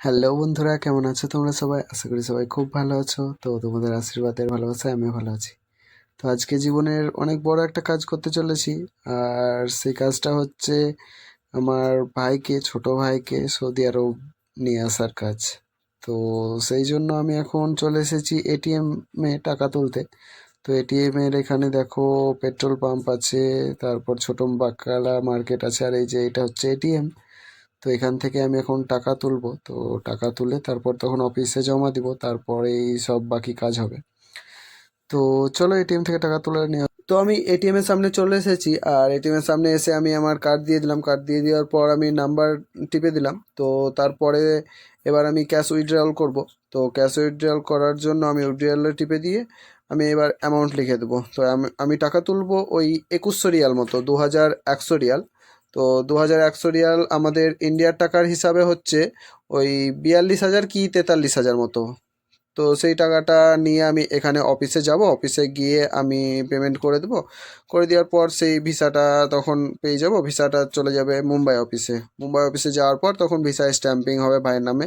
Hello বন্ধুরা, কেমন আছো তোমরা সবাই? আশা করি সবাই খুব ভালো আছো। তো তোমাদের আশীর্বাদের ভালোবাসায় আমিও ভালো আছি। তো আজকে জীবনের অনেক বড় একটা কাজ করতে চলেছি। আর সেই কাজটা হচ্ছে আমার ছোট ভাইকে সৌদি আরব নিয়ে আসার কাজ। তো সেই জন্য আমি এখন চলে এসেছি এটিএম এ টাকা তুলতে। তো এটিএম এর এখানে দেখো পেট্রোল পাম্প আছে, তারপর ছোট বাকালা মার্কেট আছে, আর এই যে এটা হচ্ছে এটিএম। তো এখান থেকে আমি এখন টাকা তুলবো। তো টাকা তুলে তারপর তখন অফিসে জমা দিব, তারপরেই সব বাকি কাজ হবে। তো চলো এটিএম থেকে টাকা তুলে নিয়ে তো আমি এটিএম এর সামনে চলে এসেছি। আর এটিএম এর সামনে এসে আমি আমার কার্ড দিয়ে দিলাম। কার্ড দিয়ে দেওয়ার পর আমি নাম্বার টিপে দিলাম। তো তারপরে এবার আমি ক্যাশ উইথড্রয়াল করব। তো ক্যাশ উইথড্রয়াল করার জন্য আমি উইথড্রয়ালে টিপে দিয়ে আমি এবার অ্যামাউন্ট লিখে দেবো। তো আমি টাকা তুলবো ওই 2100 রিয়াল মতো, 2100 রিয়াল। তো 2100 রিয়াল আমাদের ইন্ডিয়ার টাকার হিসাবে হচ্ছে ওই 42,000 কি 43,000 মতো। তো সেই টাকাটা নিয়ে আমি এখানে অফিসে যাব। অফিসে গিয়ে আমি পেমেন্ট করে দেবো। করে দেওয়ার পর সেই ভিসাটা তখন পেয়ে যাব। ভিসাটা চলে যাবে মুম্বাই অফিসে। মুম্বাই অফিসে যাওয়ার পর তখন ভিসা স্ট্যাম্পিং হবে ভাইয়ের নামে।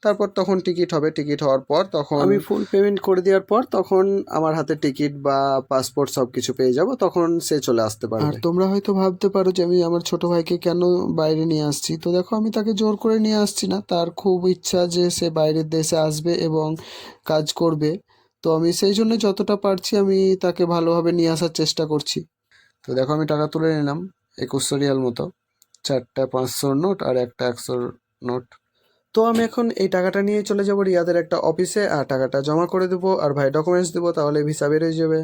তারপর তখন টিকিট হবে। টিকিট হওয়ার পর তখন আমি ফুল পেমেন্ট করে দেওয়ার পর তখন আমার হাতে টিকিট বা পাসপোর্ট সব কিছু পেয়ে যাব। তখন সে চলে আসতে পারবে। আর তোমরা হয়তো ভাবতে পারো যে আমি আমার ছোট ভাইকে কেন বাইরে নিয়ে আসছি। তো দেখো, আমি তাকে জোর করে নিয়ে আসছি না। তার খুব ইচ্ছা যে সে বাইরের দেশে আসবে এবং কাজ করবে। তো আমি সেই জন্য যতটা পারছি আমি তাকে ভালোভাবে নিয়ে আসার চেষ্টা করছি। তো দেখো, আমি টাকা তুলে নিলাম 2100 রিয়াল মতো। 4টা 500 নোট আর একটা 100 নোট। তো আমি এখন এই টাকাটা নিয়ে চলে যাব রিয়াদের একটা অফিসে, আর টাকাটা জমা করে দেবো আর ভাই ডকুমেন্টস দেবো, তাহলে ভিসা বের হয়ে যাবে।